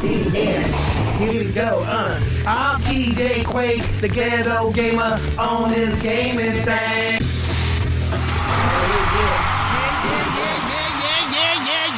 Yeah, here we go. I'm TJ Quake, the ghetto gamer on this gaming thing.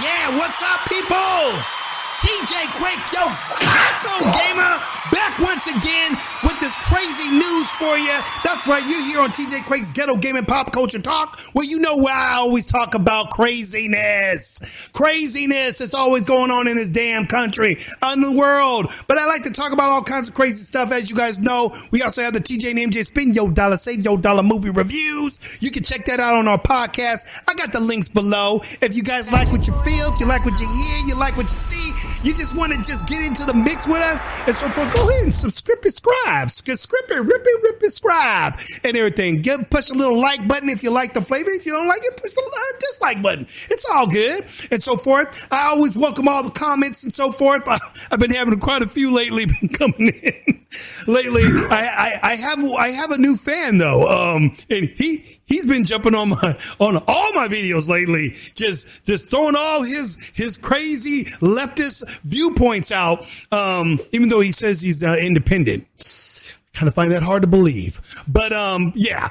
Yeah. What's up, peoples? TJ Quake, yo, ghetto gamer, back once again with this crazy news for you. That's right, you're here on TJ Quake's Ghetto Gaming Pop Culture Talk, where you know where I always talk about craziness. Craziness is always going on in this damn country, in the world. But I like to talk about all kinds of crazy stuff. As you guys know, we also have the TJ&MJ Spin Your Dollar, Save Your Dollar movie reviews. You can check that out on our podcast. I got the links below. If you guys like what you feel, if you like what you hear, you like what you see, you just want to just get into the mix with us and so forth, go ahead and subscribe, subscribe, and everything. Push a little like button if you like the flavor. If you don't like it, push the dislike button. It's all good and so forth. I always welcome all the comments and so forth. I've been having quite a few lately been coming in. Lately, I have a new fan though, and he's been jumping on all my videos lately, just throwing all his crazy leftist viewpoints out. Even though he says he's independent, kind of find that hard to believe. But yeah,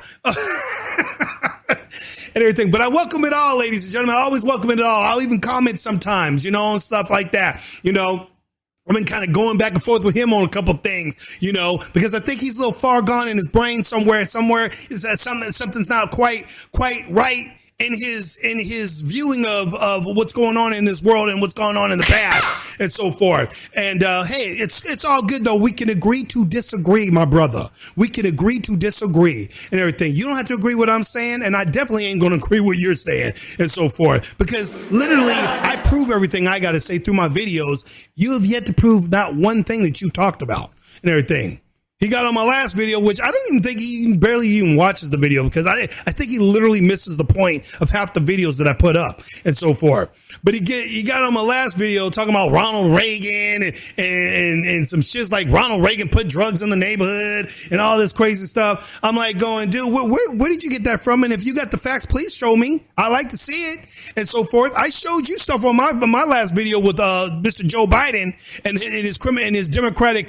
and everything. But I welcome it all, ladies and gentlemen. I always welcome it all. I'll even comment sometimes, and stuff like that. I've been kind of going back and forth with him on a couple things, because I think he's a little far gone in his brain somewhere. Something's not quite right in his viewing of what's going on in this world and what's going on in the past and so forth. And hey, it's all good though. We can agree to disagree, my brother. We can agree to disagree and everything. You don't have to agree with what I'm saying, and I definitely ain't going to agree with what you're saying and so forth. Because literally, I prove everything I got to say through my videos. You have yet to prove not one thing that you talked about and everything. He got on my last video, which I don't even think he barely even watches the video, because I think he literally misses the point of half the videos that I put up and so forth. But he got on my last video talking about Ronald Reagan and some shits like Ronald Reagan put drugs in the neighborhood and all this crazy stuff. I'm like going, dude, where did you get that from? And if you got the facts, please show me. I like to see it and so forth. I showed you stuff on my last video with Mr. Joe Biden and his Democratic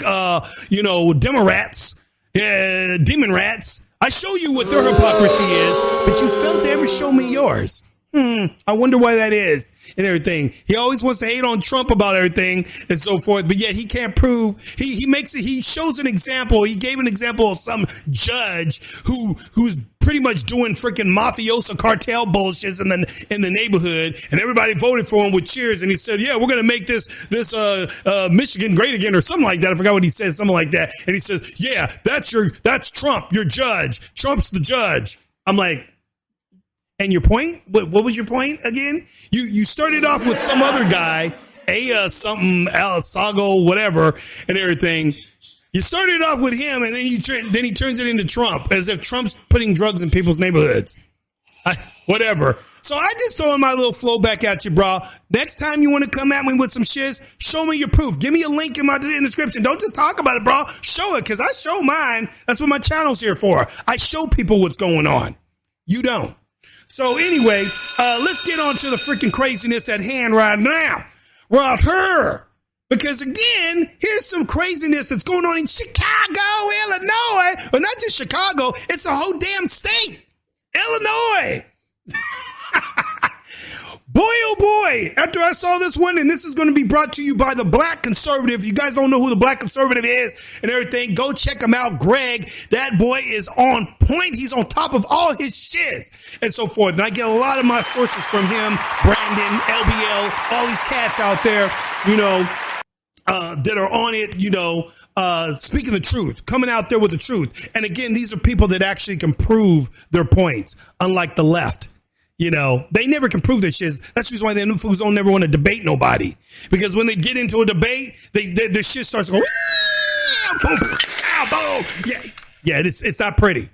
demon rats. I show you what their hypocrisy is, but you failed to ever show me yours. I wonder why that is and everything. He always wants to hate on Trump about everything and so forth, but yet he can't prove. He shows an example. He gave an example of some judge who's pretty much doing freaking mafioso cartel bullshit in the neighborhood, and everybody voted for him with cheers. And he said, "Yeah, we're gonna make this Michigan great again," or something like that. I forgot what he said, something like that. And he says, "Yeah, that's Trump, your judge. Trump's the judge." I'm like, and your point? What was your point again? You started off with some other guy, something Alasago, whatever, and everything. You started off with him, and then he turns it into Trump, as if Trump's putting drugs in people's neighborhoods. Whatever. So I just throwing my little flow back at you, bro. Next time you want to come at me with some shiz, show me your proof. Give me a link in the description. Don't just talk about it, bro. Show it, because I show mine. That's what my channel's here for. I show people what's going on. You don't. So anyway, let's get on to the freaking craziness at hand right now. Right here. Because again, here's some craziness that's going on in Chicago, Illinois. Well, not just Chicago, it's a whole damn state. Illinois. Boy, oh boy, after I saw this one, and this is going to be brought to you by the Black Conservative. You guys don't know who the Black Conservative is and everything, go check him out. Greg, that boy is on point. He's on top of all his shits and so forth. And I get a lot of my sources from him, Brandon, LBL, all these cats out there, that are on it, speaking the truth, coming out there with the truth. And again, these are people that actually can prove their points, unlike the left. They never can prove their shit. That's the reason why them fools don't never want to debate nobody. Because when they get into a debate, their shit starts going, boom, boom. Yeah, it's not pretty.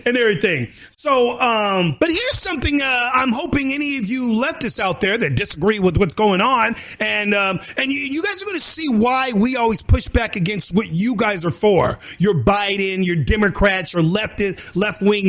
and everything. So, but here's something I'm hoping any of you leftists out there that disagree with what's going on, and you guys are going to see why we always push back against what you guys are for. Your Biden, your Democrats, your left-wing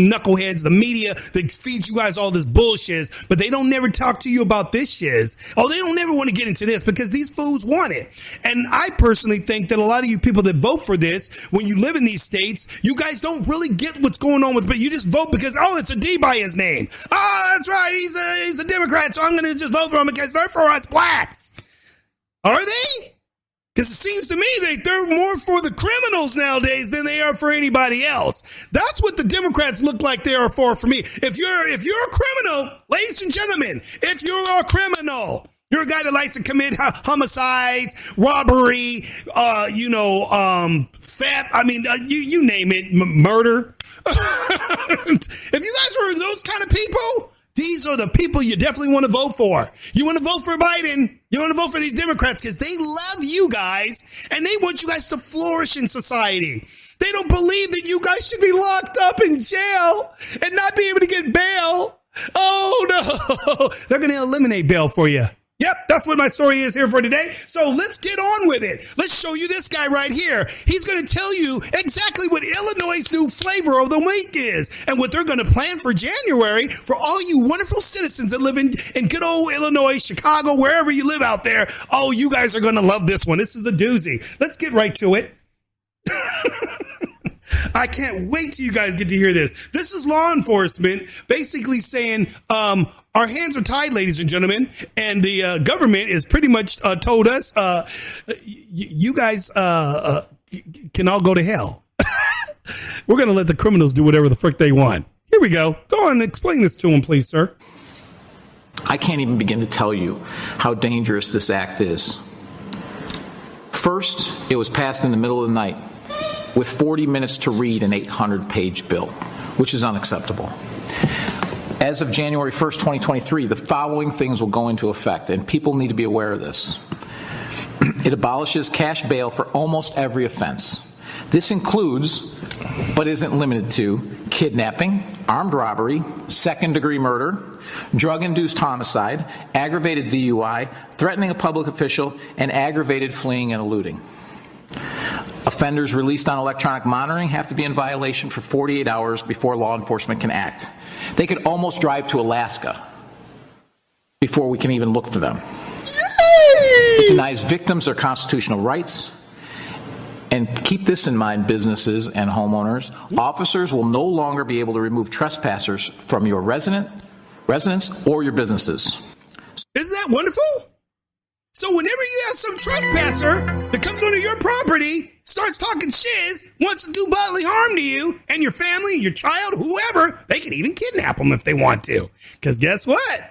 knuckleheads, the media that feeds you guys all this bullshit, but they don't never talk to you about this shiz. Oh, they don't never want to get into this because these fools want it. And I personally think that a lot of you people that vote for this, when you live in these states, you guys don't really get what's going on with, but you just vote because, oh, it's a D by his name. Oh, that's right. He's a Democrat, so I'm going to just vote for him because they're for us blacks. Are they? Because it seems to me that they're more for the criminals nowadays than they are for anybody else. That's what the Democrats look like they are for me. If you're a criminal, ladies and gentlemen, if you're a criminal, you're a guy that likes to commit homicides, robbery, theft. You name it, murder. If you guys are those kind of people, these are the people you definitely want to vote for. You want to vote for Biden. You want to vote for these Democrats because they love you guys and they want you guys to flourish in society. They don't believe that you guys should be locked up in jail and not be able to get bail. Oh, no. They're going to eliminate bail for you. Yep, that's what my story is here for today. So let's get on with it. Let's show you this guy right here. He's going to tell you exactly what Illinois' new flavor of the week is and what they're going to plan for January for all you wonderful citizens that live in good old Illinois, Chicago, wherever you live out there. Oh, you guys are going to love this one. This is a doozy. Let's get right to it. I can't wait till you guys get to hear this. This is law enforcement basically saying, our hands are tied, ladies and gentlemen, and the government is pretty much told us, you guys can all go to hell. We're going to let the criminals do whatever the frick they want. Here we go. Go on and explain this to them, please, sir. I can't even begin to tell you how dangerous this act is. First, it was passed in the middle of the night with 40 minutes to read an 800-page bill, which is unacceptable. As of January 1st, 2023, the following things will go into effect, and people need to be aware of this. It abolishes cash bail for almost every offense. This includes, but isn't limited to, kidnapping, armed robbery, second-degree murder, drug-induced homicide, aggravated DUI, threatening a public official, and aggravated fleeing and eluding. Offenders released on electronic monitoring have to be in violation for 48 hours before law enforcement can act. They could almost drive to Alaska before we can even look for them. Yay! It denies victims their constitutional rights. And keep this in mind, businesses and homeowners. Officers will no longer be able to remove trespassers from your residence or your businesses. Isn't that wonderful? So whenever you have some trespasser that comes onto your property, starts talking shiz, wants to do bodily harm to you and your family, your child, whoever, they can even kidnap them if they want to. Because guess what?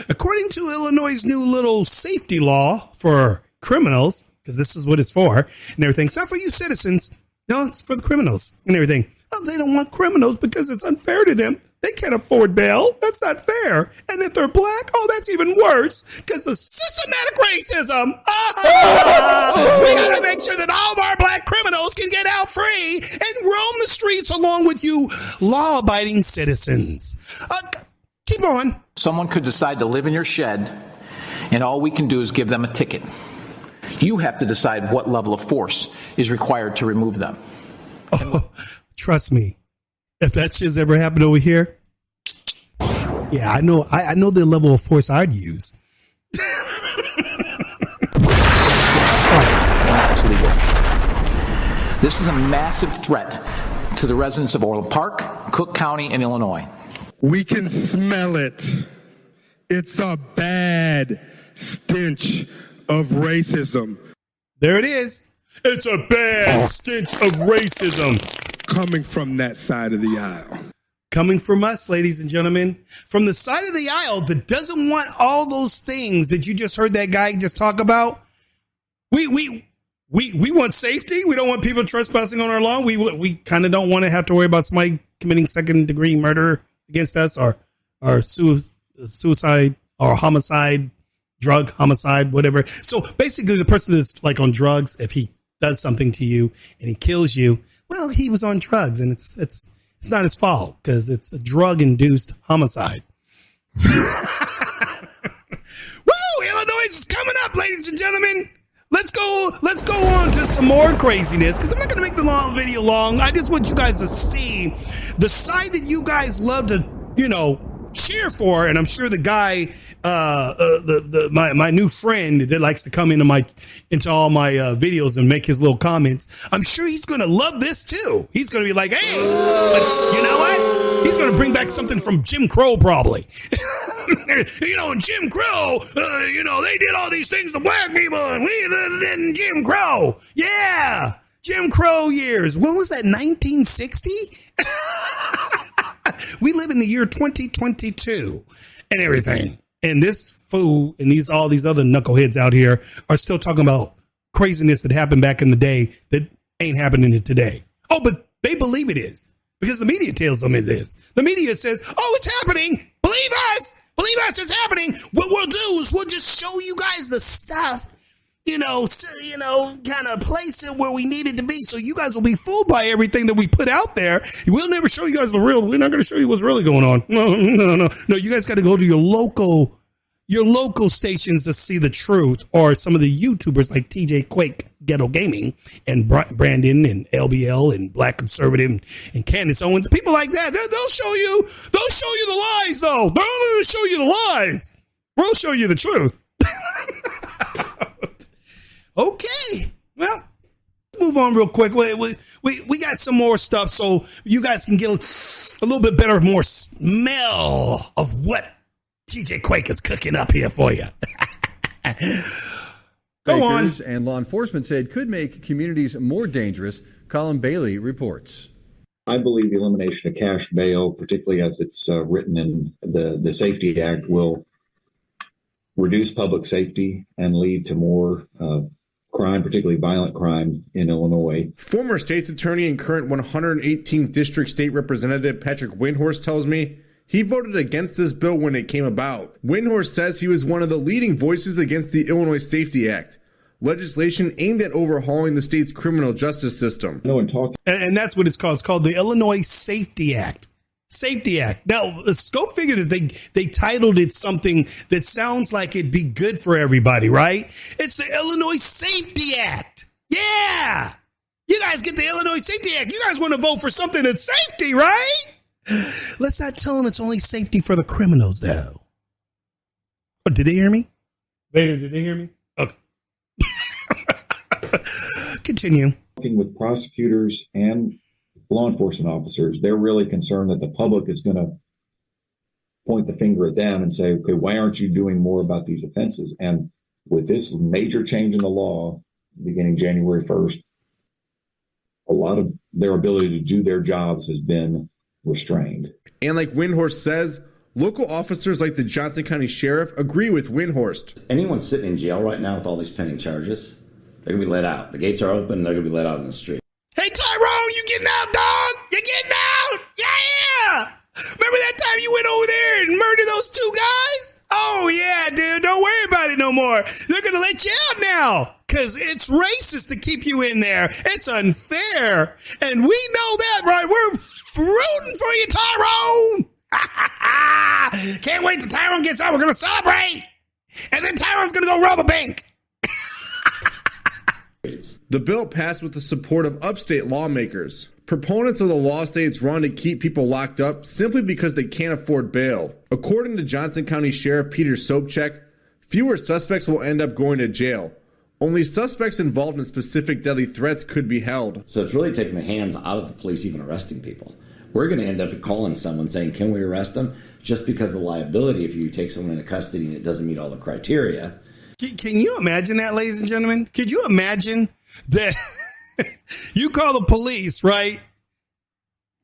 According to Illinois' new little safety law for criminals, because this is what it's for and everything, it's not for you citizens. No, it's for the criminals and everything. Oh, they don't want criminals because it's unfair to them. They can't afford bail. That's not fair. And if they're black, oh, that's even worse because the systematic racism. We got to make sure that all of our black criminals can get out free and roam the streets along with you law-abiding citizens. Keep on. Someone could decide to live in your shed, and all we can do is give them a ticket. You have to decide what level of force is required to remove them. Oh, trust me. If that shit's ever happened over here, yeah, I know the level of force I'd use. That's legal. This is a massive threat to the residents of Orland Park, Cook County, and Illinois. We can smell it. It's a bad stench of racism. There it is. It's a bad stench of racism. Coming from that side of the aisle. Coming from us, ladies and gentlemen, from the side of the aisle that doesn't want all those things that you just heard that guy just talk about. We want safety. We don't want people trespassing on our lawn. We kind of don't want to have to worry about somebody committing second-degree murder against us or suicide or homicide, drug homicide, whatever. So basically the person that's like on drugs, if he does something to you and he kills you, well, he was on drugs, and it's not his fault because it's a drug-induced homicide. Woo! Illinois is coming up, ladies and gentlemen. Let's go on to some more craziness, because I'm not going to make the long video long. I just want you guys to see the side that you guys love to, cheer for. And I'm sure the guy, my new friend that likes to come into all my videos and make his little comments, I'm sure he's going to love this too. He's going to be like, hey, but you know what? He's going to bring back something from Jim Crow, probably. Jim Crow, they did all these things to black people, and we did in Jim Crow. Yeah, Jim Crow years. When was that, 1960? We live in the year 2022 and everything. And this fool and all these other knuckleheads out here are still talking about craziness that happened back in the day that ain't happening today. Oh, but they believe it is, because the media tells them it is. The media says, oh, it's happening. Believe us. Believe us, it's happening. What we'll do is we'll just show you guys the stuff, kind of place it where we need it to be. So you guys will be fooled by everything that we put out there. We'll never show you guys the real. We're not going to show you what's really going on. No. You guys got to go to your local stations to see the truth, or some of the YouTubers like TJ Quake, Ghetto Gaming, and Brandon and LBL and Black Conservative and Candace Owens. People like that, they'll show you the lies, though. They'll show you the lies. We'll show you the truth. Okay. Well, let's move on real quick. We got some more stuff so you guys can get a little bit better, more smell of what TJ Quake is cooking up here for you. Go on. And law enforcement said could make communities more dangerous. Colin Bailey reports. I believe the elimination of cash bail, particularly as it's written in the Safety Act, will reduce public safety and lead to more crime, particularly violent crime in Illinois. Former state's attorney and current 118th District State Representative Patrick Windhorst tells me he voted against this bill when it came about. Windhorst says he was one of the leading voices against the Illinois Safety Act, legislation aimed at overhauling the state's criminal justice system. And that's what it's called. It's called the Illinois Safety Act. Safety Act. Now, go figure that they titled it something that sounds like it'd be good for everybody, right? It's the Illinois Safety Act. Yeah. You guys get the Illinois Safety Act. You guys want to vote for something that's safety, right? Let's not tell them it's only safety for the criminals, though. Oh, did they hear me? Did they hear me? Okay. Continue. Working with prosecutors and law enforcement officers, they're really concerned that the public is going to point the finger at them and say, okay, why aren't you doing more about these offenses? And with this major change in the law beginning January 1st, a lot of their ability to do their jobs has been restrained. And like Windhorst says, local officers like the Johnson County Sheriff agree with Windhorst. Anyone sitting in jail right now with all these pending charges, they're going to be let out. The gates are open and they're going to be let out in the street. Hey, Tyrone, you getting out, dog? You getting out? Yeah. Remember that time you went over there and murdered those two guys? Oh, yeah, dude. Don't worry about it no more. They're going to let you out now because it's racist to keep you in there. It's unfair. And we know that, right? We're rooting for you, Tyrone. Can't wait till Tyrone gets out. We're going to celebrate. And then Tyrone's going to go rob a bank. The bill passed with the support of upstate lawmakers. Proponents of the law say it's wrong to keep people locked up simply because they can't afford bail. According to Johnson County Sheriff Peter Sobchak, fewer suspects will end up going to jail. Only suspects involved in specific deadly threats could be held. So it's really taking the hands out of the police even arresting people. We're going to end up calling someone saying, can we arrest them? Just because of liability if you take someone into custody and it doesn't meet all the criteria. Can you imagine that, ladies and gentlemen? Could you imagine that you call the police, right?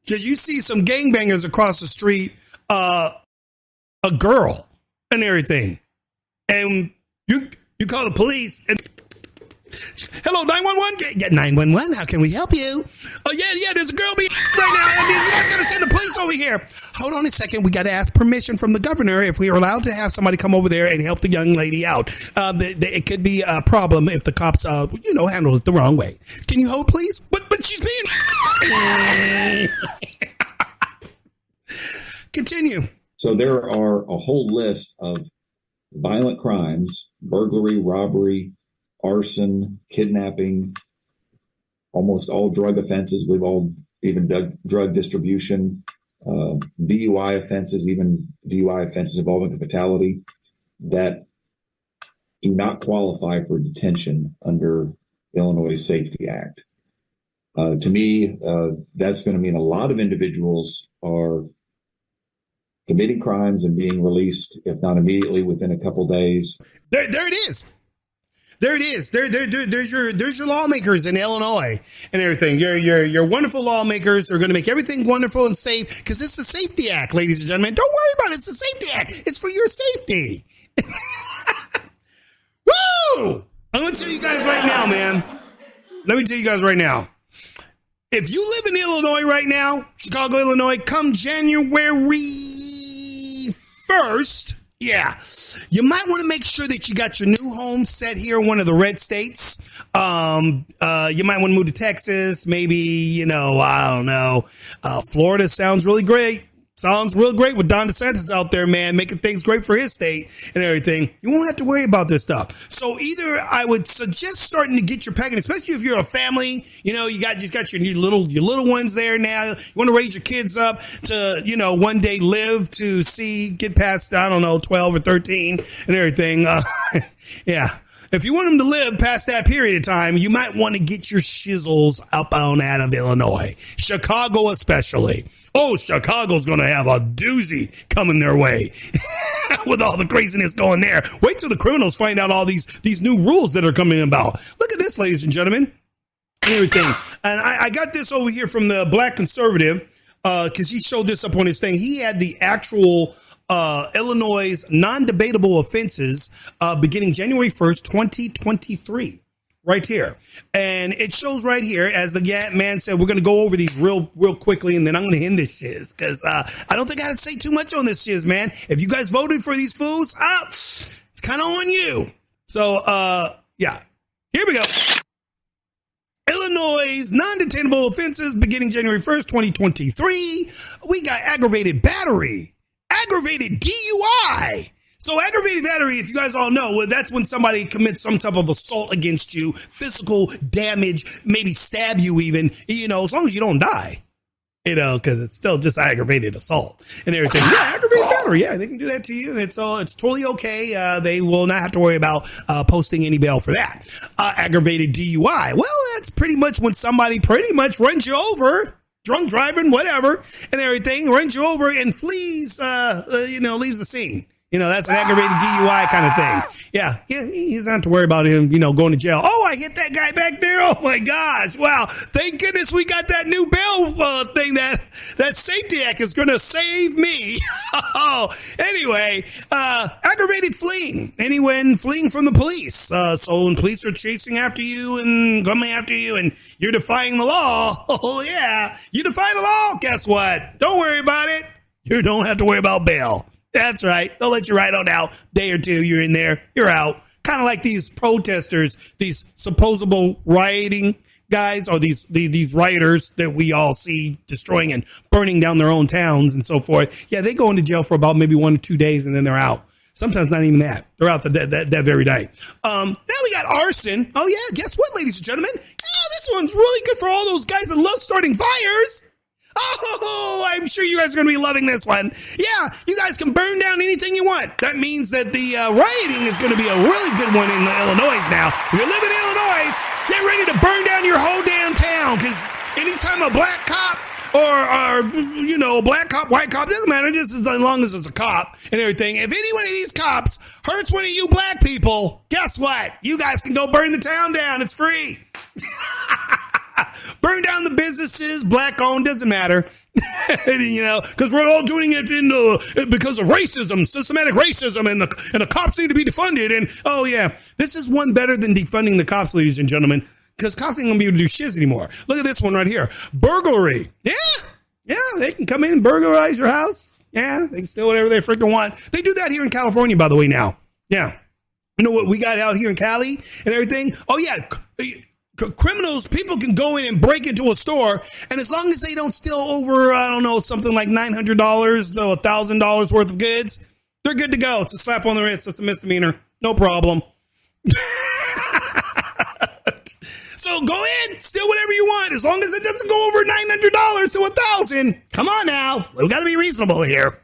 Because you see some gangbangers across the street, a girl and everything. And you call the police and Hello, 911. Get 911. How can we help you? Oh, yeah. There's a girl being right now. I mean, you guys got to send the police over here. Hold on a second. We got to ask permission from the governor if we are allowed to have somebody come over there and help the young lady out. It could be a problem if the cops, handle it the wrong way. Can you hold, please? But she's being... Continue. So there are a whole list of violent crimes: burglary, robbery, arson, kidnapping, almost all drug offenses. We've all even drug distribution, DUI offenses, even DUI offenses involving fatality, that do not qualify for detention under Illinois Safety Act. To me, that's going to mean a lot of individuals are committing crimes and being released, if not immediately, within a couple days. There it is. There it is. There's your lawmakers in Illinois and everything. Your wonderful lawmakers are going to make everything wonderful and safe because it's the Safety Act, ladies and gentlemen. Don't worry about it. It's the Safety Act. It's for your safety. Woo! I'm going to tell you guys right now, man. Let me tell you guys right now. If you live in Illinois right now, Chicago, Illinois, come January 1st, you might want to make sure that you got your new home set here in one of the red states. You might want to move to Texas, maybe, I don't know. Florida sounds really great. Sounds real great with Don DeSantis out there, man, making things great for his state and everything. You won't have to worry about this stuff. So either I would suggest starting to get your packing, especially if you're a family, you just got your little ones there now. You want to raise your kids up to, one day live to get past, 12 or 13 and everything. Yeah. If you want them to live past that period of time, you might want to get your shizzles up on out of Illinois, Chicago especially. Oh, Chicago's going to have a doozy coming their way with all the craziness going there. Wait till the criminals find out all these new rules that are coming about. Look at this, ladies and gentlemen. Everything. And I got this over here from the Black Conservative because he showed this up on his thing. He had the actual Illinois non-debatable offenses beginning January 1st, 2023. Right here. And it shows right here, as the man said, we're going to go over these real quickly, and then I'm going to end this shiz, because I don't think I have to say too much on this shiz, man. If you guys voted for these fools, it's kind of on you. So, here we go. Illinois' non-detainable offenses beginning January 1st, 2023. We got aggravated battery, aggravated DUI. So aggravated battery, if you guys all know, that's when somebody commits some type of assault against you, physical damage, maybe stab you even, as long as you don't die, because it's still just aggravated assault and everything. Yeah, aggravated battery. Yeah, they can do that to you. It's totally okay. They will not have to worry about posting any bail for that. Aggravated DUI. Well, that's pretty much when somebody pretty much runs you over, drunk driving, whatever, and everything, runs you over and flees, leaves the scene. That's an aggravated DUI kind of thing. Yeah, he doesn't have to worry about him, going to jail. Oh, I hit that guy back there. Oh my gosh. Wow. Thank goodness we got that new bail thing that Safety Act is going to save me. Anyway, aggravated fleeing. Anyone fleeing from the police. So when police are chasing after you and coming after you and you're defying the law. Oh yeah. You defy the law. Guess what? Don't worry about it. You don't have to worry about bail. That's right. They'll let you ride on out. Day or two, you're in there. You're out. Kind of like these protesters, these supposable rioting guys, or these rioters that we all see destroying and burning down their own towns and so forth. Yeah, they go into jail for about maybe 1 or 2 days, and then they're out. Sometimes not even that. They're out that very day. Now we got arson. Oh, yeah. Guess what, ladies and gentlemen? Oh, this one's really good for all those guys that love starting fires. Oh, I'm sure you guys are going to be loving this one. Yeah, you guys can burn down anything you want. That means that the rioting is going to be a really good one in Illinois now. If you live in Illinois, get ready to burn down your whole damn town, because anytime a black cop or black cop, white cop, doesn't matter, just as long as it's a cop and everything. If any one of these cops hurts one of you black people, guess what? You guys can go burn the town down. It's free. Burn down the businesses, black owned, doesn't matter. Because we're all doing it because of racism, systematic racism, and the cops need to be defunded. And oh yeah, this is one better than defunding the cops, ladies and gentlemen, because cops ain't gonna be able to do shiz anymore. Look at this one right here, burglary. Yeah, they can come in and burglarize your house. Yeah, they can steal whatever they freaking want. They do that here in California, by the way. Now, yeah, you know what we got out here in Cali and everything. Oh yeah. Criminals, people can go in and break into a store, and as long as they don't steal over, I don't know, something like $900 to $1,000 worth of goods, they're good to go. It's a slap on the wrist. It's a misdemeanor. No problem. So go in, steal whatever you want, as long as it doesn't go over $900 to $1,000. Come on now. We got to be reasonable here.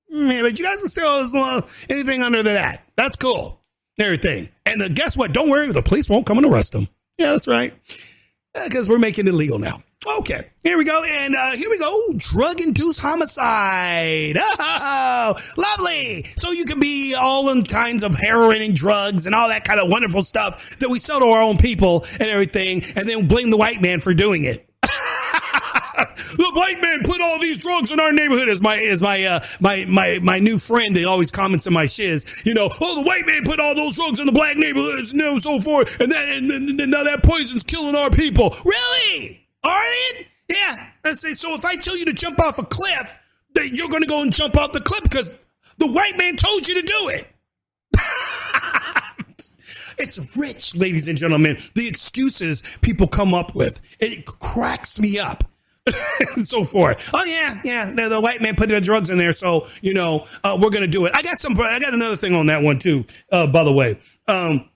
Yeah, but you guys can steal anything under that. That's cool. Everything. And guess what? Don't worry. The police won't come and arrest them. Yeah, that's right. Because we're making it legal now. Okay, here we go. And here we go. Drug-induced homicide. Oh, lovely. So you can be all in kinds of heroin and drugs and all that kind of wonderful stuff that we sell to our own people and everything, and then blame the white man for doing it. The white man put all these drugs in our neighborhood. Is my new friend that always comments on my shiz. You know, oh, the white man put all those drugs in the black neighborhoods and so forth, and now that poison's killing our people. Really? All right? Yeah. I say, so if I tell you to jump off a cliff, then you're going to go and jump off the cliff because the white man told you to do it. It's rich, ladies and gentlemen. The excuses people come up with. It cracks me up. And so forth. Oh yeah. The white man put the drugs in there, so we're gonna do it. I got another thing on that one too. By the way, I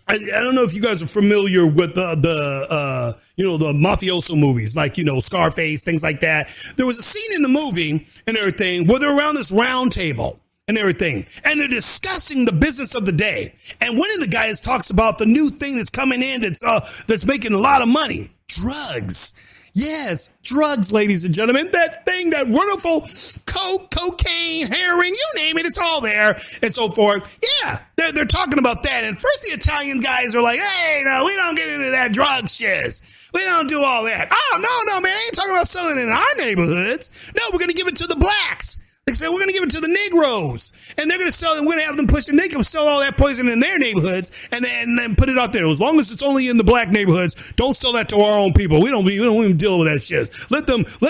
don't know if you guys are familiar with the mafioso movies, like Scarface, things like that. There was a scene in the movie and everything where they're around this round table and everything, and they're discussing the business of the day. And one of the guys talks about the new thing that's coming in that's making a lot of money: drugs. Yes, drugs, ladies and gentlemen. That thing, that wonderful coke, cocaine, heroin, you name it, it's all there, and so forth. Yeah, they're talking about that. And first the Italian guys are like, hey, no, we don't get into that drug shiz. We don't do all that. Oh, no, man, I ain't talking about selling it in our neighborhoods. No, we're going to give it to the blacks. They said, we're going to give it to the Negroes, and they're going to sell it. We're going to have them push, and they can sell all that poison in their neighborhoods and then put it out there. As long as it's only in the black neighborhoods, don't sell that to our own people. We don't even deal with that shit. Let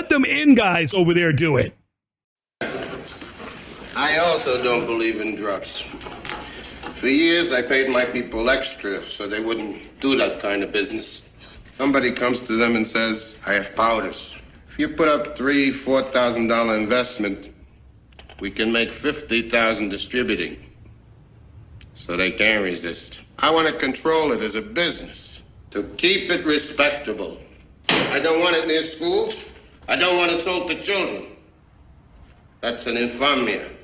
them in guys over there do it. I also don't believe in drugs. For years, I paid my people extra so they wouldn't do that kind of business. Somebody comes to them and says, I have powders. If you put up $3,000, $4,000 investment, we can make $50,000 distributing. So they can't resist. I want to control it as a business, to keep it respectable. I don't want it near schools. I don't want it sold to children. That's an infamia.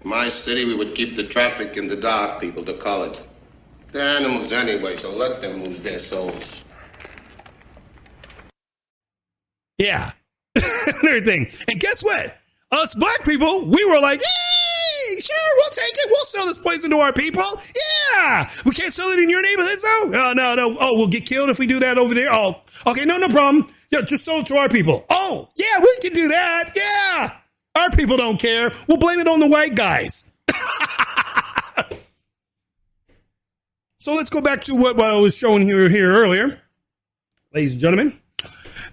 In my city, we would keep the traffic in the dark, people to colored. They're animals anyway, so let them lose their souls. Yeah. Everything. And guess what? Us black people, we were like, hey, sure, we'll take it. We'll sell this poison to our people. Yeah. We can't sell it in your neighborhood, so? No. Oh, we'll get killed if we do that over there? Oh, okay, no problem. Yeah, just sell it to our people. Oh, yeah, we can do that. Yeah. Our people don't care. We'll blame it on the white guys. So let's go back to what I was showing here earlier, ladies and gentlemen.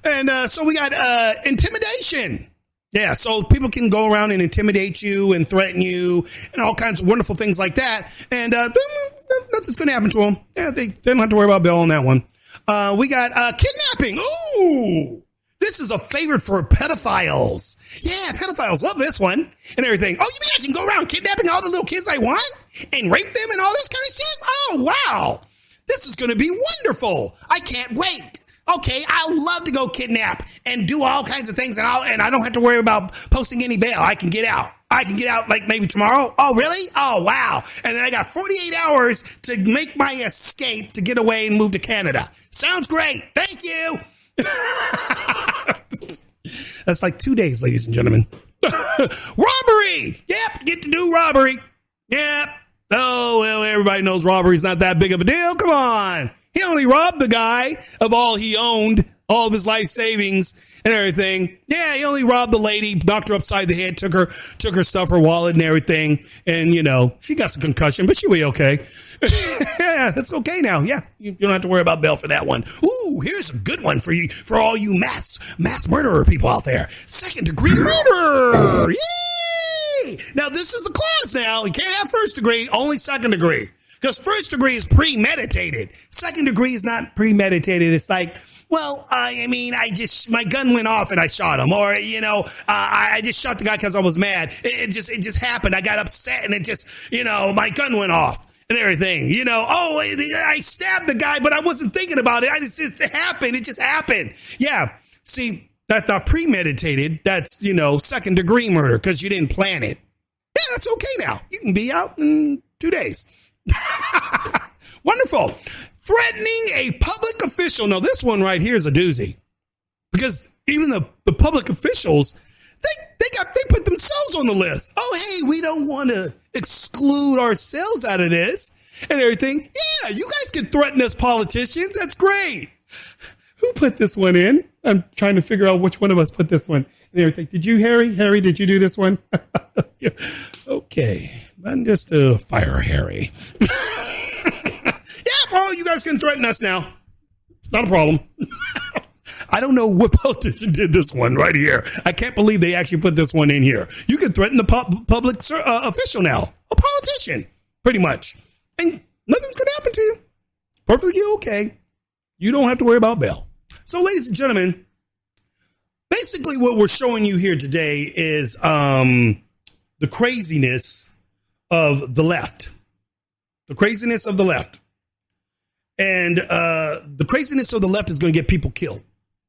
And so we got intimidation. Yeah, so people can go around and intimidate you and threaten you and all kinds of wonderful things like that. And nothing's going to happen to them. Yeah, they don't have to worry about bail on that one. We got kidnapping. Ooh, this is a favorite for pedophiles. Yeah, pedophiles love this one and everything. Oh, you mean I can go around kidnapping all the little kids I want and rape them and all this kind of shit? Oh, wow. This is going to be wonderful. I can't wait. Okay, I love to go kidnap and do all kinds of things, and I don't have to worry about posting any bail. I can get out. Like maybe tomorrow. Oh, really? Oh, wow. And then I got 48 hours to make my escape to get away and move to Canada. Sounds great. Thank you. That's like 2 days, ladies and gentlemen. Robbery. Yep, get to do robbery. Yep. Oh, well, everybody knows robbery's not that big of a deal. Come on. He only robbed the guy of all he owned, all of his life savings and everything. Yeah, he only robbed the lady, knocked her upside the head, took her stuff, her wallet and everything. And, she got some concussion, but she'll be okay. Yeah, that's okay now. Yeah, you don't have to worry about bail for that one. Ooh, here's a good one for you, for all you mass murderer people out there. 2nd-degree murder. Yay! Now, this is the clause now. You can't have 1st degree, only 2nd degree. Because 1st degree is premeditated. 2nd degree is not premeditated. It's like, well, my gun went off and I shot him. Or, I just shot the guy because I was mad. It just happened. I got upset and it just, my gun went off and everything. I stabbed the guy, but I wasn't thinking about it. It happened. It just happened. Yeah. See, that's not premeditated. That's, 2nd degree murder because you didn't plan it. Yeah, that's okay now. You can be out in 2 days. Wonderful. Threatening a public official. Now, this one right here is a doozy because even the public officials, they put themselves on the list. Oh, hey, we don't want to exclude ourselves out of this and everything. Yeah, you guys can threaten us politicians. That's great. Who put this one in? I'm trying to figure out which one of us put this one and everything. Did you, Harry? Harry, did you do this one? Yeah. Okay. I'm just fire Harry. Yeah, well, you guys can threaten us now. It's not a problem. I don't know what politician did this one right here. I can't believe they actually put this one in here. You can threaten the public official now. A politician, pretty much. And nothing's going to happen to you. Perfectly okay. You don't have to worry about bail. So, ladies and gentlemen, basically what we're showing you here today is the craziness of the left. The craziness of the left. And the craziness of the left is going to get people killed.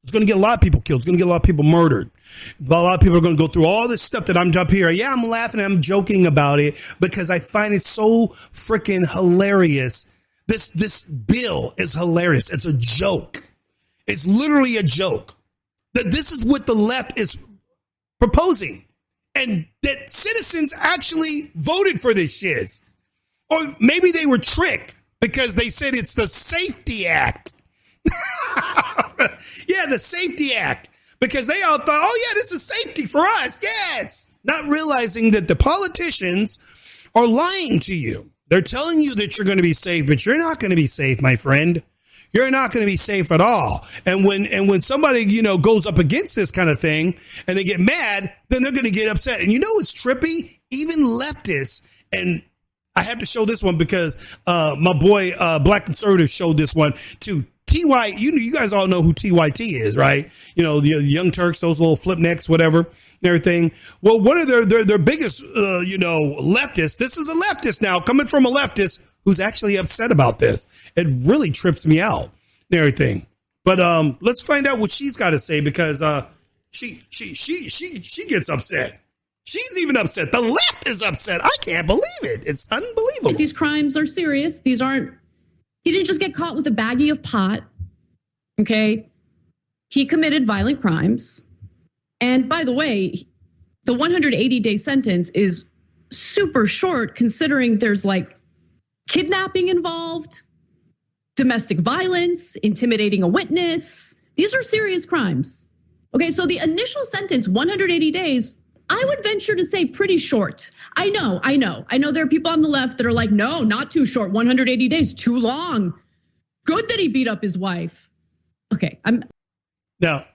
It's going to get a lot of people killed. It's going to get a lot of people murdered. A lot of people are going to go through all this stuff that I'm up here. Yeah, I'm laughing. I'm joking about it because I find it so freaking hilarious. This bill is hilarious. It's a joke. It's literally a joke. That this is what the left is proposing. And that citizens actually voted for this shit. Or maybe they were tricked because they said it's the Safety Act. Yeah, the Safety Act. Because they all thought, oh, yeah, this is safety for us. Yes. Not realizing that the politicians are lying to you. They're telling you that you're going to be safe, but you're not going to be safe, my friend. You're not going to be safe at all. And when somebody, goes up against this kind of thing and they get mad, then they're going to get upset. And what's trippy? Even leftists, and I have to show this one because my boy, Black Conservative, showed this one too. TY, you guys all know who TYT is, right? The Young Turks, those little flip necks, whatever, and everything. Well, one of their biggest, leftists, this is a leftist now, coming from a leftist who's actually upset about this. It really trips me out and everything. But let's find out what she's got to say because she gets upset. She's even upset. The left is upset. I can't believe it. It's unbelievable. These crimes are serious. He didn't just get caught with a baggie of pot. Okay. He committed violent crimes. And by the way, the 180-day sentence is super short considering there's kidnapping involved, domestic violence, intimidating a witness. These are serious crimes. Okay, so the initial sentence, 180 days, I would venture to say pretty short. I know there are people on the left that are like, no, not too short, 180 days, too long. Good that he beat up his wife. Okay, Now,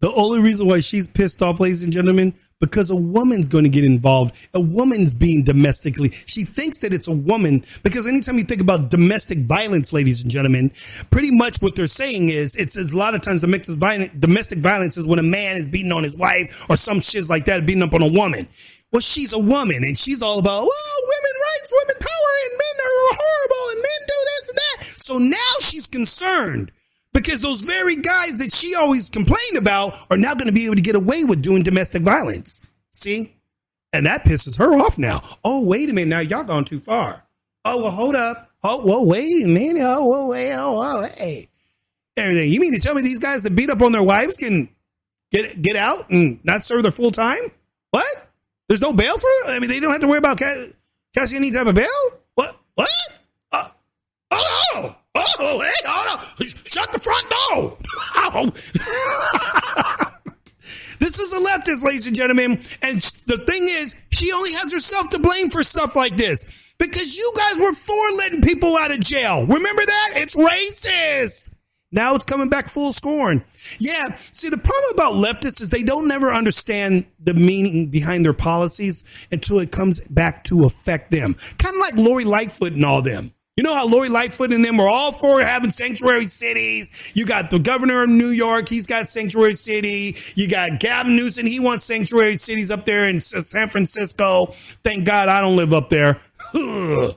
the only reason why she's pissed off, ladies and gentlemen, because a woman's going to get involved. A woman's being domestically. She thinks that it's a woman because anytime you think about domestic violence, ladies and gentlemen, pretty much what they're saying is it's a lot of times domestic violence is when a man is beating on his wife or some shit like that, beating up on a woman. Well, she's a woman and she's all about, women rights, women power, and men are horrible and men do this and that. So now she's concerned. Because those very guys that she always complained about are now going to be able to get away with doing domestic violence. See? And that pisses her off now. Oh, wait a minute. Now y'all gone too far. Oh, well, hold up. Oh, well, wait a minute. Oh, well, wait. Oh, hey. Everything. You mean to tell me these guys that beat up on their wives can get out and not serve their full time? What? There's no bail for it? I mean, they don't have to worry about cashing any type of bail? What? Oh, no. Oh, hey, oh, no. Shut the front door. This is a leftist, ladies and gentlemen. And the thing is, she only has herself to blame for stuff like this. Because you guys were for letting people out of jail. Remember that? It's racist. Now it's coming back full scorn. Yeah. See, the problem about leftists is they don't never understand the meaning behind their policies until it comes back to affect them. Kind of like Lori Lightfoot and all them. You know how Lori Lightfoot and them were all for having sanctuary cities. You got the governor of New York. He's got sanctuary city. You got Gavin Newsom. He wants sanctuary cities up there in San Francisco. Thank God I don't live up there. You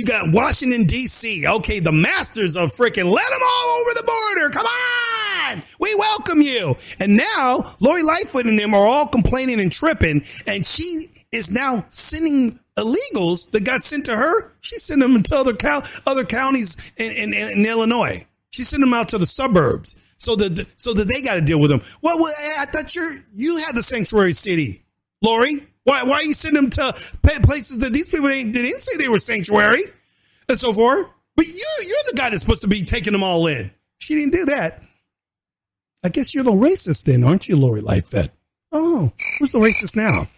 got Washington, D.C. Okay, the masters of freaking let them all over the border. Come on. We welcome you. And now Lori Lightfoot and them are all complaining and tripping. And she is now sending illegals that got sent to her. She's sending them to other counties in Illinois. She's sending them out to the suburbs so that they got to deal with them. Well, I thought you had the sanctuary city, Lori. Why are you sending them to places that these people they didn't say they were sanctuary and so forth? But you're the guy that's supposed to be taking them all in. She didn't do that. I guess you're the racist then, aren't you, Lori Lightfoot? Oh, who's the racist now?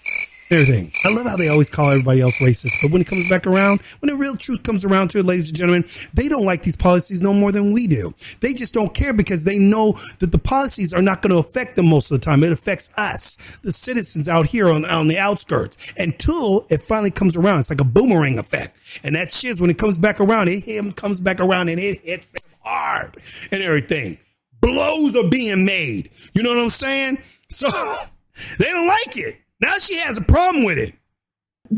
Everything. I love how they always call everybody else racist, but when it comes back around, when the real truth comes around to it, ladies and gentlemen, they don't like these policies no more than we do. They just don't care because they know that the policies are not going to affect them most of the time. It affects us, the citizens out here on the outskirts, until it finally comes around. It's like a boomerang effect. And that shiz, when it comes back around, comes back around and it hits them hard and everything. Blows are being made. You know what I'm saying? So they don't like it. Now she has a problem with it.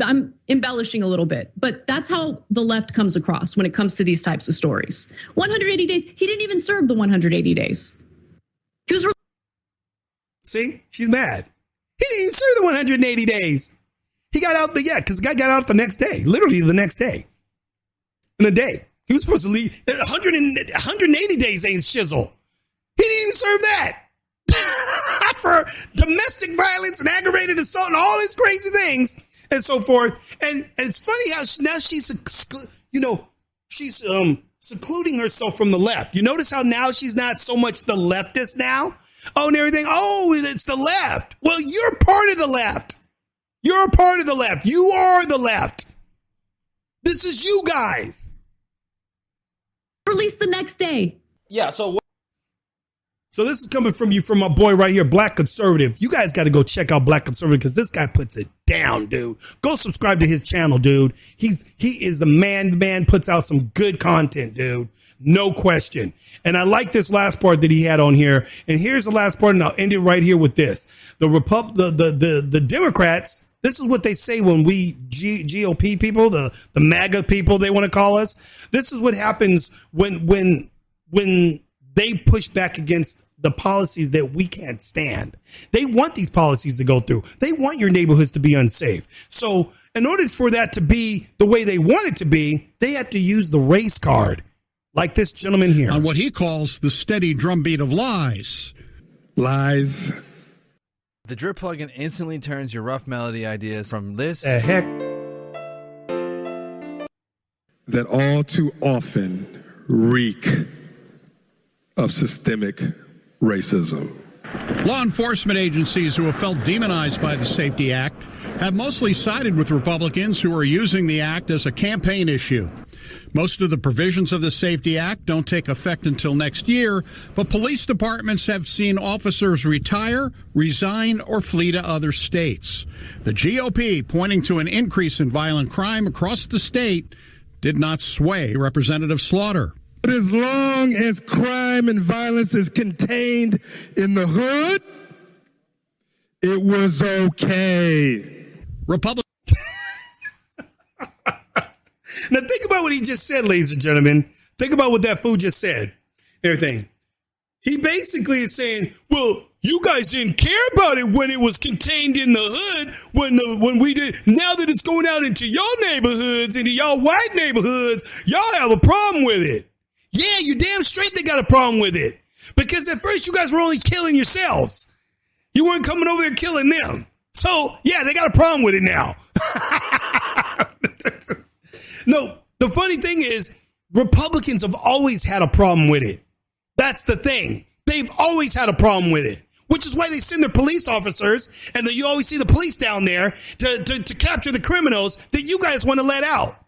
I'm embellishing a little bit, but that's how the left comes across when it comes to these types of stories. 180 days. He didn't even serve the 180 days. He was. See, she's mad. He didn't even serve the 180 days. He got out because the guy got out the next day, literally the next day. In a day. He was supposed to leave. 180 days ain't shizzle. He didn't even serve that. For domestic violence and aggravated assault and all these crazy things and so forth. And it's funny how now she's secluding herself from the left. You notice how now she's not so much the leftist now? Oh, and everything. Oh, it's the left. Well, you're part of the left. You're a part of the left. You are the left. This is you guys. Released the next day. Yeah, so this is coming from my boy right here, Black Conservative. You guys got to go check out Black Conservative because this guy puts it down, dude. Go subscribe to his channel, dude. He is the man. The man puts out some good content, dude. No question. And I like this last part that he had on here. And here's the last part, and I'll end it right here with this. The Democrats, this is what they say when we GOP people, the MAGA people they want to call us. This is what happens when they push back against the policies that we can't stand. They want these policies to go through. They want your neighborhoods to be unsafe. So in order for that to be the way they want it to be, they have to use the race card, like this gentleman here. On what he calls the steady drumbeat of lies. Lies. The drip plugin instantly turns your rough melody ideas from this the heck that all too often reek of systemic racism. Law enforcement agencies who have felt demonized by the Safety Act have mostly sided with Republicans who are using the act as a campaign issue. Most of the provisions of the Safety Act don't take effect until next year, but police departments have seen officers retire, resign, or flee to other states. The GOP, pointing to an increase in violent crime across the state, did not sway Representative Slaughter. But as long as crime and violence is contained in the hood, it was okay. Now think about what he just said, ladies and gentlemen. Think about what that fool just said. Everything. He basically is saying, well, you guys didn't care about it when it was contained in the hood, when we did. Now that it's going out into y'all neighborhoods, into y'all white neighborhoods, y'all have a problem with it. Yeah, you damn straight they got a problem with it. Because at first you guys were only killing yourselves. You weren't coming over there killing them. So, yeah, they got a problem with it now. No, the funny thing is, Republicans have always had a problem with it. That's the thing. They've always had a problem with it, which is why they send their police officers, and you always see the police down there to capture the criminals that you guys want to let out.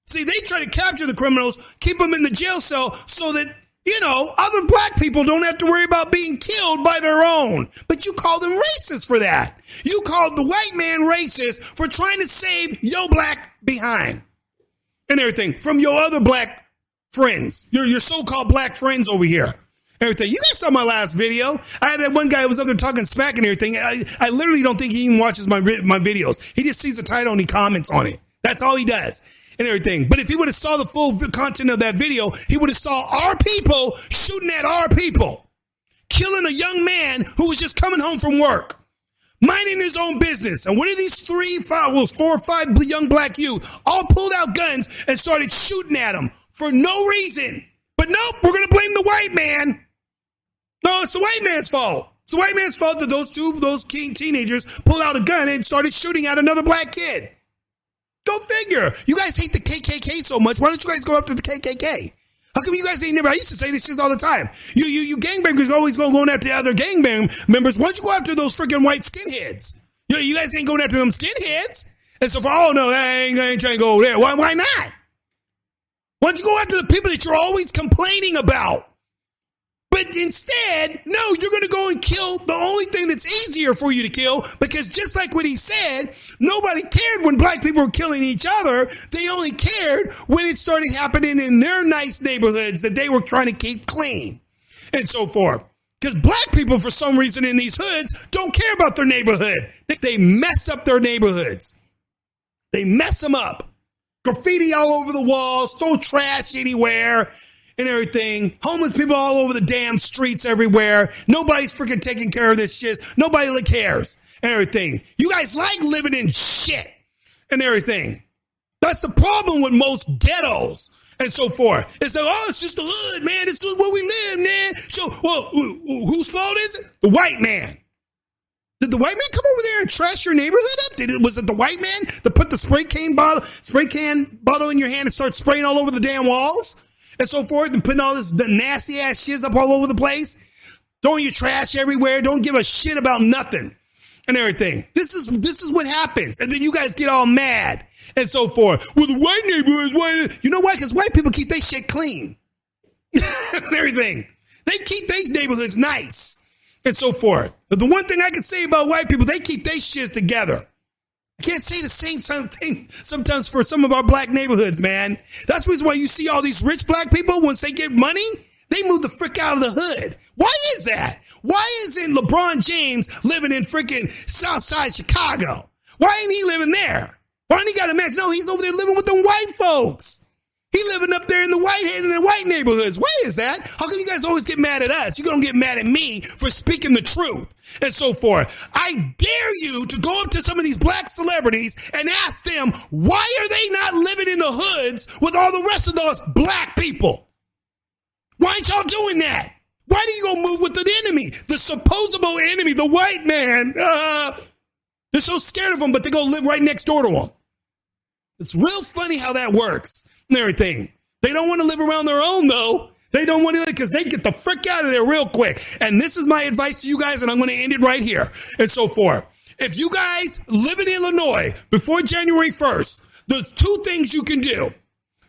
See, they try to capture the criminals, keep them in the jail cell so that, other black people don't have to worry about being killed by their own. But you call them racist for that. You called the white man racist for trying to save your black behind and everything from your other black friends, your so-called black friends over here. Everything. You guys saw my last video. I had that one guy who was up there talking smack and everything. I literally don't think he even watches my videos. He just sees the title and he comments on it. That's all he does and everything. But if he would have saw the full content of that video, he would have saw our people shooting at our people, killing a young man who was just coming home from work, minding his own business. And what are these 4 or 5 young black youth all pulled out guns and started shooting at him for no reason? But nope, we're going to blame the white man. No, it's the white man's fault. It's the white man's fault that those teenagers pulled out a gun and started shooting at another black kid. Go figure. You guys hate the KKK so much. Why don't you guys go after the KKK? How come you guys ain't never? I used to say this shit all the time. You gangbangers always going after other gangbang members. Why don't you go after those freaking white skinheads? You guys ain't going after them skinheads. And so no, I ain't trying to go over there. Why not? Why don't you go after the people that you're always complaining about? But instead, no, you're going to go and kill the only thing that's easier for you to kill, because just like what he said, nobody cared when black people were killing each other. They only cared when it started happening in their nice neighborhoods that they were trying to keep clean and so forth. Because black people, for some reason in these hoods, don't care about their neighborhood. They mess up their neighborhoods. They mess them up. Graffiti all over the walls, throw trash anywhere and everything. Homeless people all over the damn streets everywhere. Nobody's freaking taking care of this shit. Nobody really cares and everything. You guys like living in shit and everything. That's the problem with most ghettos and so forth. It's like, it's just the hood, man. This is where we live, man. So, whose fault is it? The white man. Did the white man come over there and trash your neighborhood up? Was it the white man that put the spray can bottle in your hand and start spraying all over the damn walls and so forth, and putting all this nasty ass shit up all over the place, throwing your trash everywhere, don't give a shit about nothing and everything? This is what happens, and then you guys get all mad and so forth. Well, the white neighborhoods, you know why? Because white people keep their shit clean and everything. They keep their neighborhoods nice and so forth. But the one thing I can say about white people, they keep their shits together. I can't say the same thing sometimes for some of our black neighborhoods, man. That's the reason why you see all these rich black people, once they get money, they move the frick out of the hood. Why is that? Why isn't LeBron James living in freaking Southside Chicago? Why ain't he living there? Why ain't he got a match? No, he's over there living with them white folks. He living up there in the white neighborhoods. Why is that? How come you guys always get mad at us? You don't get mad at me for speaking the truth and so forth. I dare you to go up to some of these black celebrities and ask them, why are they not living in the hoods with all the rest of those black people? Why ain't y'all doing that? Why do you go move with the enemy, the supposable enemy, the white man? They're so scared of him, but they go live right next door to him. It's real funny how that works. And everything. They don't want to live around their own, though. They don't want to, because they get the frick out of there real quick. And this is my advice to you guys, and I'm going to end it right here and so forth. If you guys live in Illinois before January 1st, there's 2 things you can do.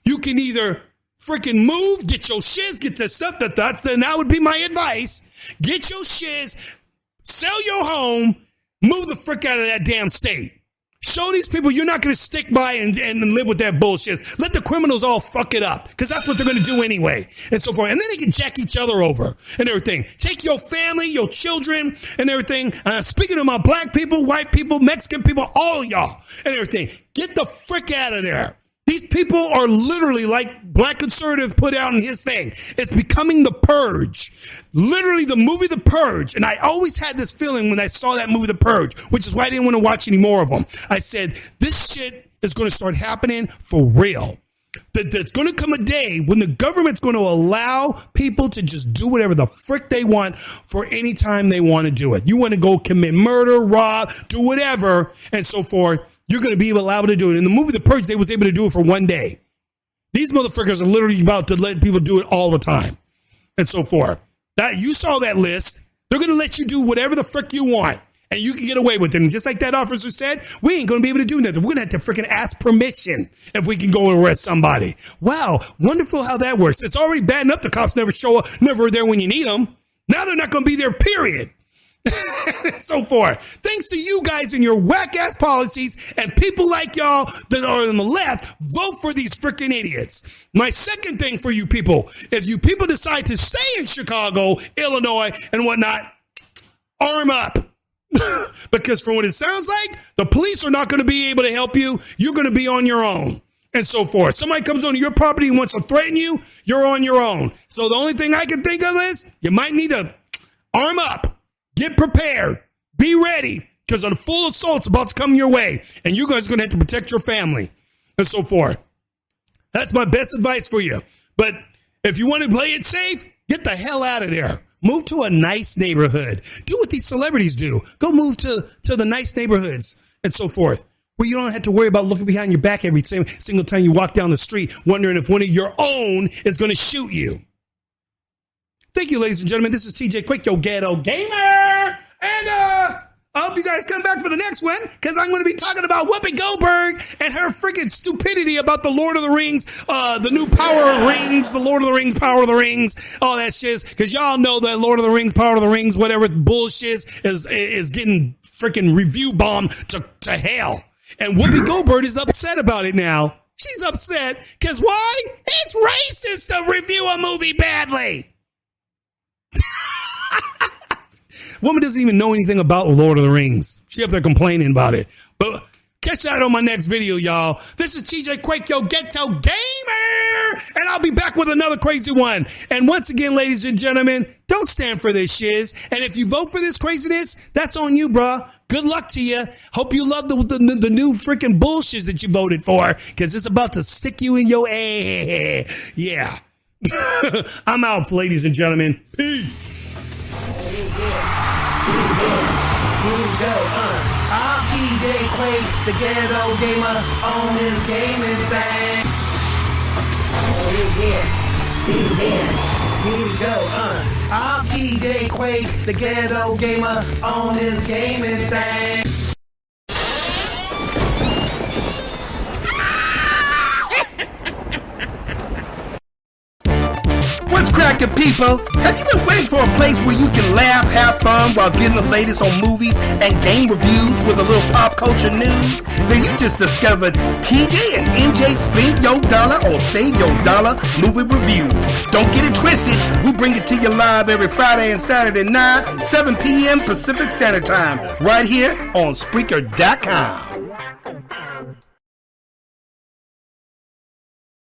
You can either freaking move, get your shiz, get the stuff then that would be my advice. Get your shiz, sell your home, move the frick out of that damn state. Show these people you're not going to stick by and live with that bullshit. Let the criminals all fuck it up, because that's what they're going to do anyway and so forth. And then they can jack each other over and everything. Take your family, your children and everything. Speaking to my black people, white people, Mexican people, all of y'all and everything. Get the frick out of there. These people are literally like Black Conservative put out in his thing. It's becoming The Purge. Literally the movie The Purge. And I always had this feeling when I saw that movie The Purge, which is why I didn't want to watch any more of them. I said, this shit is going to start happening for real. There's going to come a day when the government's going to allow people to just do whatever the frick they want for any time they want to do it. You want to go commit murder, rob, do whatever, and so forth. You're going to be allowed to do it. In the movie The Purge, they was able to do it for one day. These motherfuckers are literally about to let people do it all the time and so forth. That you saw that list. They're going to let you do whatever the frick you want, and you can get away with it. And just like that officer said, we ain't going to be able to do nothing. We're going to have to freaking ask permission if we can go and arrest somebody. Wow, wonderful how that works. It's already bad enough the cops never show up, never are there when you need them. Now they're not going to be there, period. So forth. Thanks to you guys and your whack-ass policies and people like y'all that are on the left, vote for these freaking idiots. My second thing for you people, if you people decide to stay in Chicago, Illinois, and whatnot, arm up. Because from what it sounds like, the police are not going to be able to help you. You're going to be on your own. And so forth. Somebody comes onto your property and wants to threaten you, you're on your own. So the only thing I can think of is you might need to arm up. Get prepared. Be ready, because a full assault's about to come your way, and you guys are going to have to protect your family, and so forth. That's my best advice for you. But if you want to play it safe, get the hell out of there. Move to a nice neighborhood. Do what these celebrities do. Go move to the nice neighborhoods, and so forth, where you don't have to worry about looking behind your back every single time you walk down the street, wondering if one of your own is going to shoot you. Thank you, ladies and gentlemen. This is TJ Quick, your ghetto gamer. And I hope you guys come back for the next one, because I'm going to be talking about Whoopi Goldberg and her freaking stupidity about the Lord of the Rings, the new Power of Rings, the Lord of the Rings, Power of the Rings, all that shit. Because y'all know that Lord of the Rings, Power of the Rings, whatever bullshit is getting freaking review bombed to hell. And Whoopi Goldberg is upset about it now. She's upset because why? It's racist to review a movie badly. Woman doesn't even know anything about Lord of the Rings. She up there complaining about it. But catch that on my next video, y'all. This is TJ Quake, yo ghetto gamer, and I'll be back with another crazy one. And once again, ladies and gentlemen, don't stand for this shiz. And if you vote for this craziness, that's on you, bruh. Good luck to you. Hope you love the new freaking bullshit that you voted for, because it's about to stick you in your ass. Yeah. I'm out, ladies and gentlemen. Peace. Here we go, I'm TJ Quake, the ghetto gamer on this gaming thing. Here we go, I'm TJ Quake, the ghetto gamer on this gaming thing. What's crackin', people? Have you been waiting for a place where you can laugh, have fun while getting the latest on movies and game reviews with a little pop culture news? Then you just discovered TJ and MJ Spend Your Dollar or Save Your Dollar movie reviews. Don't get it twisted. We bring it to you live every Friday and Saturday night, 7 p.m. Pacific Standard Time, right here on Spreaker.com.